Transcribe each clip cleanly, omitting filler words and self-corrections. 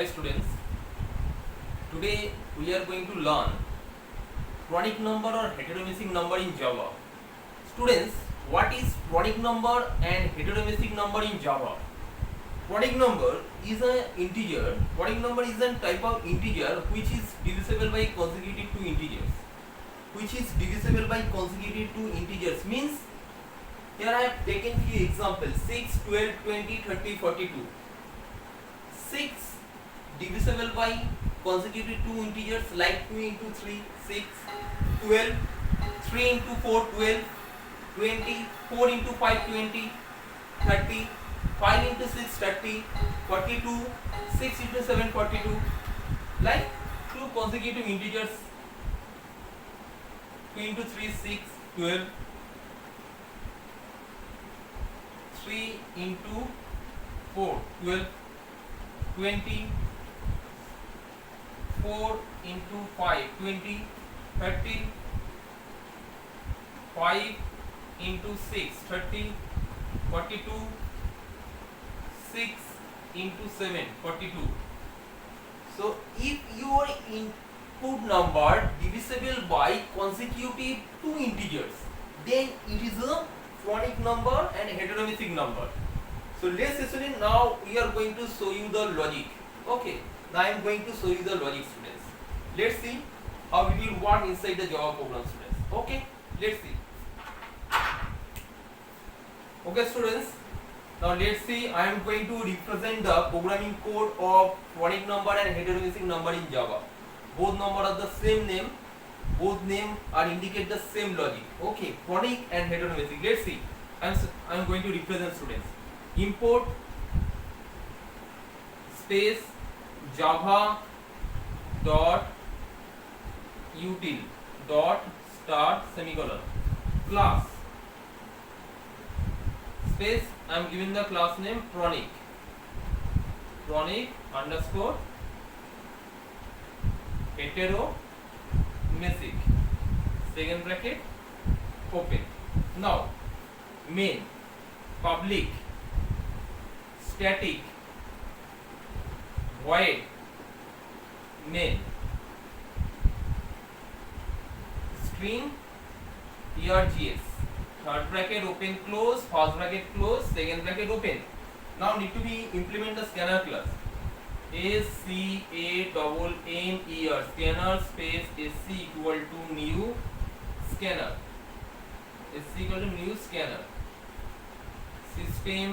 Hi students, today we are going to learn Pronic number or heteromesic number in Java. Students, what is Pronic number and heteromesic number in Java? Pronic number is an integer. Pronic number is a type of integer which is divisible by consecutive two integers. Which is divisible by consecutive two integers means here I have taken few examples 6, 12, 20, 30, 42. 6 divisible by consecutive two integers like 2 into 3, 6, 12, 3 into 4, 12, 20, 4 into 5, 20, 30, 5 into 6, 30, 42, 6 into 7, 42, like two consecutive integers 2 into 3, 6, 12, 3 into 4, 12, 20, 4 into 5, 20, 30, 5 into 6, 30, 42, 6 into 7, 42. So, if your input number divisible by consecutive two integers, then it is a Pronic number and heteromesic number. So let's listen. Now we are going to show you the logic. Okay. Now I am going to show you the logic, students. Let's see how it will work inside the Java program, students. Okay. Let's see. Okay, students. Now let's see. I am going to represent the programming code of Pronic number and heteromesic number in Java. Both numbers are the same name. Both names are indicate the same logic. Okay. Pronic and heteromesic. Let's see. I am going to represent, students. Import space java dot util dot start semicolon class space I am giving the class name Pronic underscore heteromesic second bracket open. Now main public static void main string args third bracket open close first bracket close second bracket open. Now need to be implement the scanner class scanner scanner space sc equal to new scanner system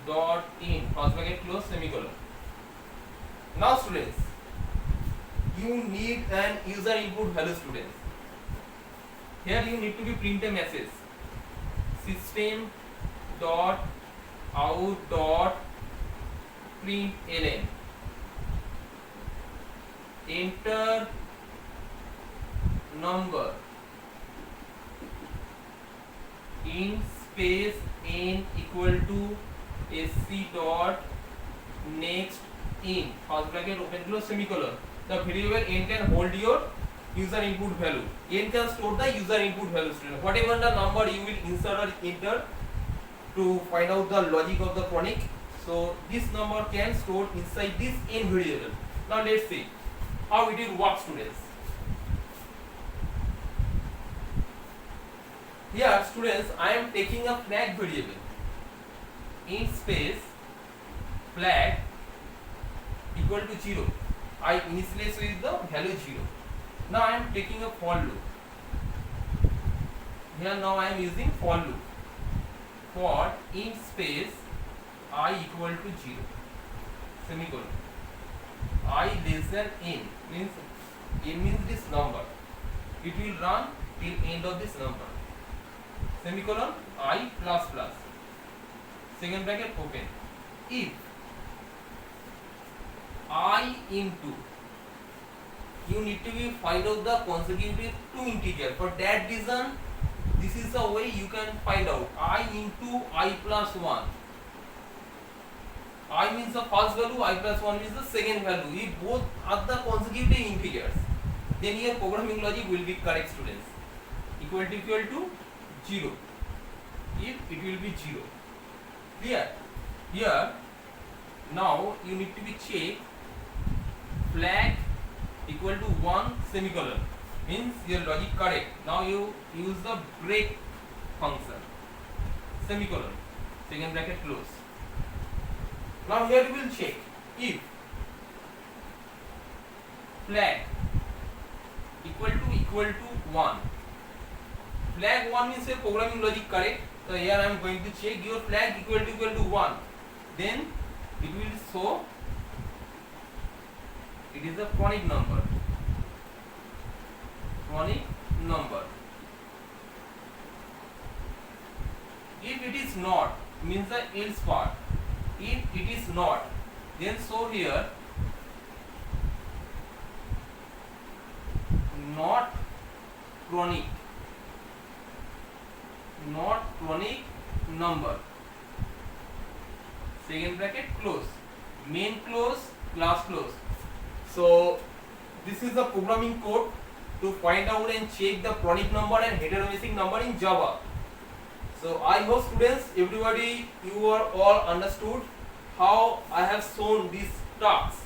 dot in first bracket close semicolon. Now students, you need an user input value, students. Here you need to be print a message system dot out dot println enter number in space n equal to sc dot next in first bracket open close semicolon. The variable n can hold your user input value. N can store the user input value, student. Whatever the number you will insert or enter to find out the logic of the Pronic. So this number can store inside this n variable. Now let's see how it will work, students. Here, students, I am taking a flag variable in space flag equal to 0. I initialize with the value 0. Now I am taking a for loop. Here now I am using for loop. For in space I equal to 0. Semicolon. I less than n means this number. It will run till end of this number. Semicolon I plus plus. Second bracket open. If I into you need to be find out the consecutive two integer. For that reason, this is the way you can find out I into I plus 1. I means the first value, I plus 1 is the second value. If both are the consecutive integers, then your programming logic will be correct, students. Equal to 0. If it will be 0. Clear? Here now you need to be check flag equal to 1 semicolon means your logic correct. Now you use the break function, semicolon, second bracket close. Now here we will check if flag equal to 1. Flag 1 means your programming logic correct. So here I am going to check your flag equal to 1. Then it will show it is a chronic number. Chronic number. If it is not, means the else part. If it is not, then show here not chronic number, second bracket close, main close, class close. So this is the programming code to find out and check the chronic number and heteromissing number in Java. So I hope students, everybody, you are all understood how I have shown these tasks.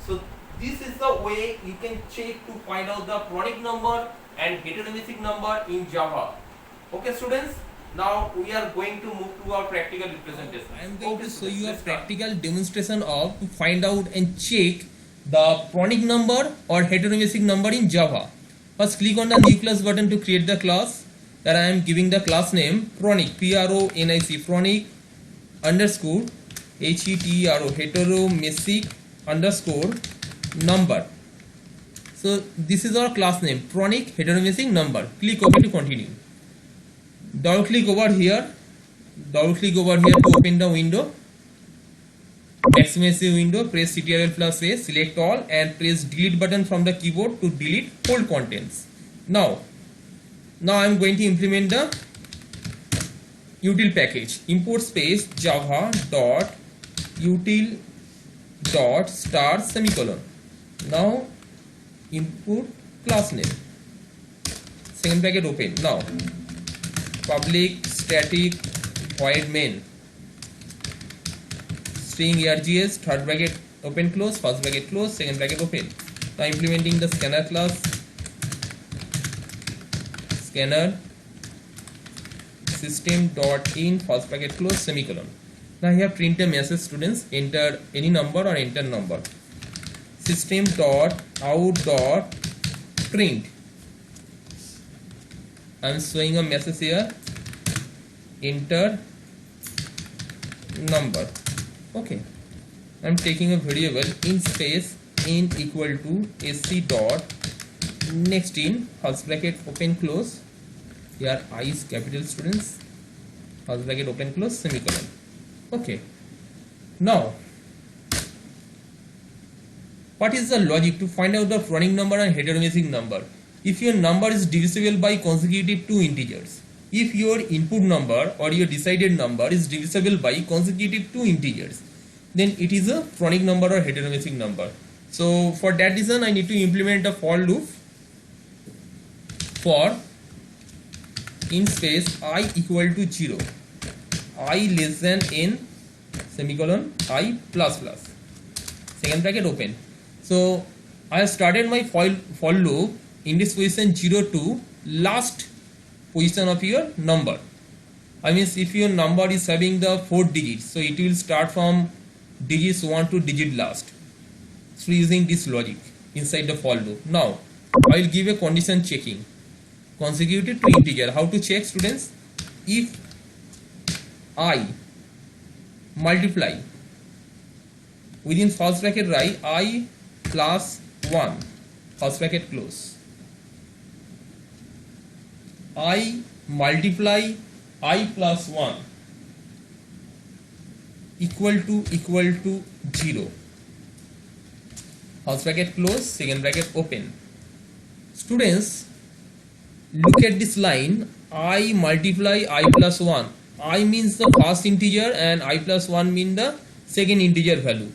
So this is the way you can check to find out the chronic number and heteromissing number in Java. Okay students, now we are going to move to our practical representation. I am going to show you a practical demonstration of to find out and check the chronic number or heteromissing number in Java. First click on the new class button to create the class. That I am giving the class name chronic, P-R-O-N-I-C, chronic underscore H-E-T-E-R-O, heteromissing underscore number. So this is our class name, chronic heteromissing number. Click OK to continue. Double click over here to open the window, maximize the window, press Ctrl+A, select all and press delete button from the keyboard to delete whole contents. Now I am going to implement the util package, import space java dot util dot star semicolon. Now input class name, second bracket open. Now public static void main string args, third bracket open close, first bracket close, second bracket open. Now implementing the scanner class, scanner system dot in, first bracket close, semicolon. Now here print a message, students, enter any number or enter number. System dot out dot print. I am showing a message here, enter number. Okay, I am taking a variable in space in equal to sc dot next in, first bracket open close, here I is capital, students, first bracket open close, semicolon. Okay, now what is the logic to find out the chronic number and heteromissing number? If your number is divisible by consecutive two integers, if your input number or your decided number is divisible by consecutive two integers, then it is a chronic number or heteromissing number. So for that reason I need to implement a for loop for in space I equal to 0, I less than n, semicolon, I plus plus, second bracket open. So I have started my for loop in this position 0 to last position of your number. I mean if your number is having the 4 digits, so it will start from digits 1 to digit last. So using this logic inside the for loop. Now I will give a condition checking, consecutive to integer. How to check, students? If I multiply within first bracket right I plus 1, first bracket close, I multiply I plus 1 equal to 0, first bracket close, second bracket open. Students, look at this line, I multiply I plus 1. I means the first integer and I plus 1 mean the second integer value.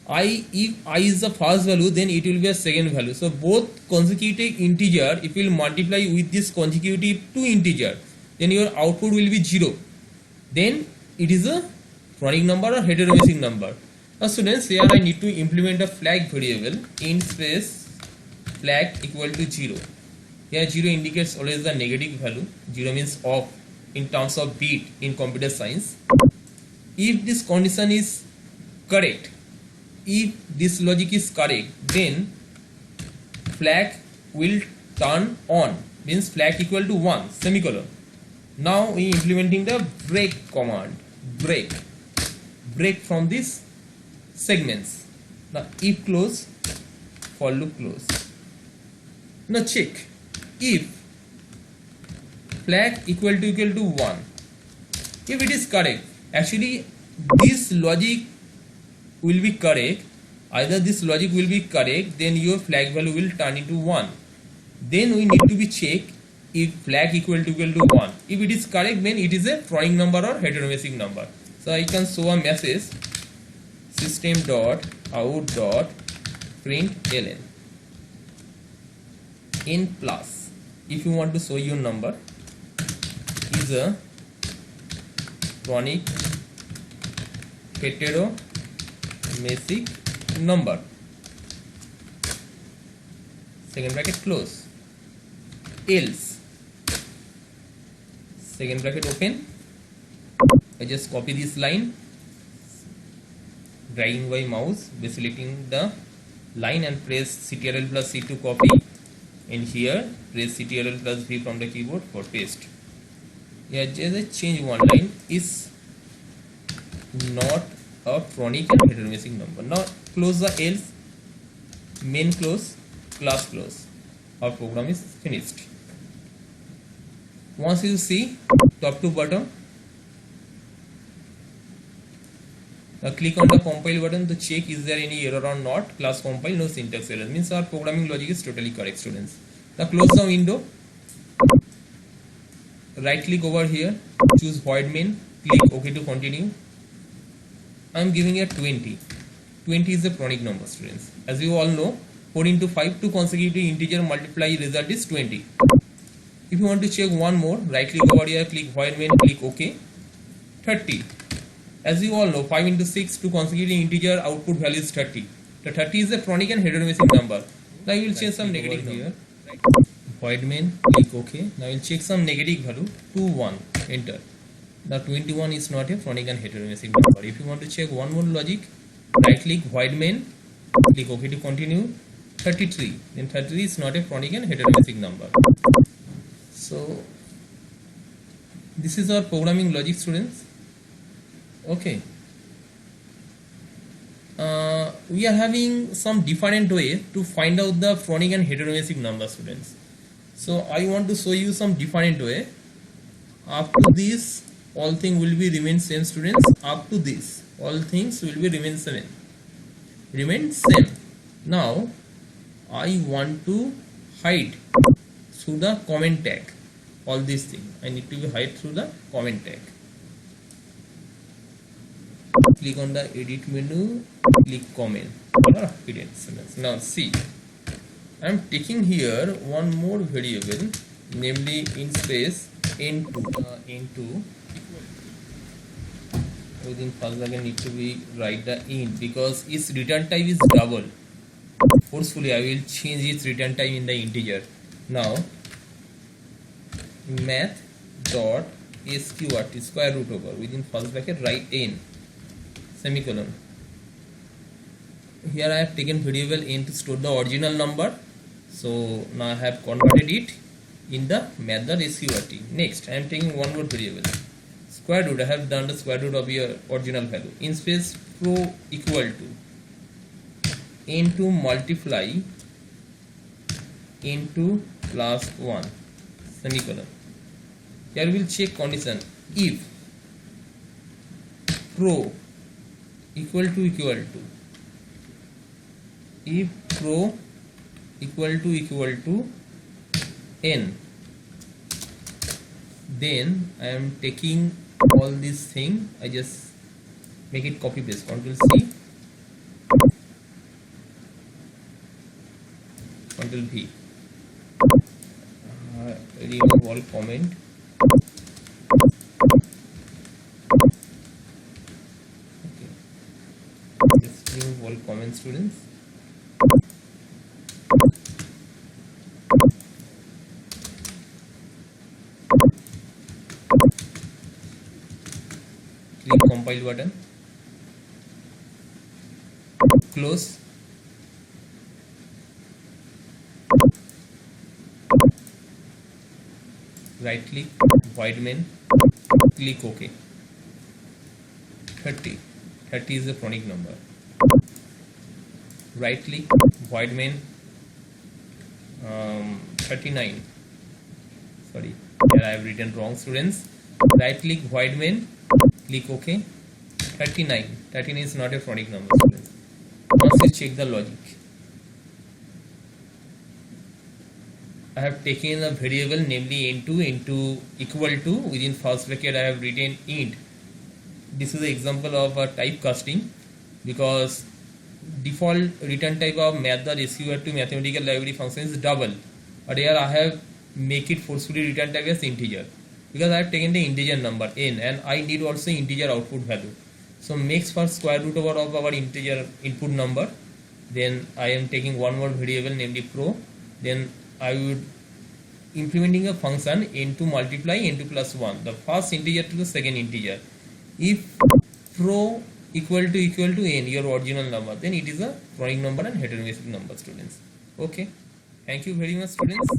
If I is the first value, then it will be a second value. So both consecutive integer, if you will multiply with this consecutive two integer, then your output will be 0. Then it is a chronic number or heteromissing number. Now students, here I need to implement a flag variable in space flag equal to 0. Here 0 indicates always the negative value. 0 means off in terms of bit in computer science. If this condition is correct, if this logic is correct, then flag will turn on, means flag equal to 1 semicolon. Now we implementing the break command. Break from these segments. Now if close, for loop close. Now check if flag equal to 1. If it is correct, actually this logic will be correct. Either this logic will be correct, then your flag value will turn into 1. Then we need to be check if flag equal to 1. If it is correct, then it is a Chronic number or heteronomasic number. So I can show a message system.out.println in plus. If you want to show your number is a Chronic heteromasic number, second bracket close, else second bracket open. I just copy this line, dragging by mouse, selecting the line and press Ctrl plus C to copy, and here press Ctrl plus V from the keyboard for paste. Here just change one line, is not a Chronic and heteronomasic number. Now close the else, main close, class close. Our program is finished. Once you see top to bottom, now click on the compile button to check is there any error or not. Class compile, no syntax error, means our programming logic is totally correct, students. Now close the window, right click over here, choose void main, click OK to continue. I am giving a 20. 20 is a Chronic number, students. As you all know, 4 into 5, 2 consecutive integer multiply result is 20. If you want to check one more, right click over here, click void main, click OK. 30. As you all know, 5 into 6, 2 consecutive integer output value is 30. The 30 is a Chronic and heteronomasic number. Now you will change some negative here. Void main, click OK. Now you will check some negative value, 2, 1, enter. Now 21 is not a Chronic and heteronomasic number. If you want to check one more logic, right click void main, click OK to continue. 33, then 33 is not a Chronic and heteronomasic number. So this is our programming logic, students. Okay, we are having some different way to find out the Chronic and heteronomasic number, students. So I want to show you some different way. Up to this, all things will be remain same, students. Up to this, all things will be remain same. Now I want to hide through the comment tag. All these things I need to be hide through the comment tag. Click on the edit menu, click comment. Now see, I am taking here one more variable, namely in space n2 within first again need to be write the int, because its return type is double. Forcefully I will change its return type in the integer. Now math dot sqrt square root over within first bracket write n semicolon. Here I have taken variable n to store the original number, so now I have converted it in the math dot sqrt. Next I am taking one more variable square root. I have done the square root of your original value. In space pro equal to n2 multiply into plus 1 semicolon. Here we will check condition if pro equal to if pro equal to n, then I am taking all this thing, I just make it copy paste, Ctrl C, Ctrl V, remove all comment. Okay, just students. Click compile button, close, right click, void main, click OK. 30 is a chronic number. Right click, void main, 39, sorry, here I have written wrong, students. Right click, void main, click OK. 39 is not a chronic number, students. Once you check the logic, I have taken a variable namely n2 into equal to, within first bracket I have written int. This is an example of a type casting, because default return type of math.sqr to mathematical library function is double, but here I have make it forcefully return type as integer, because I have taken the integer number n and I need also integer output value. So makes for square root over of our integer input number, then I am taking one more variable namely pro, then I would implementing a function n2 multiply n2 plus 1, the first integer to the second integer. If pro equal to n, your original number, then it is a chronic number and heterogeneous number, students. Okay, thank you very much, students.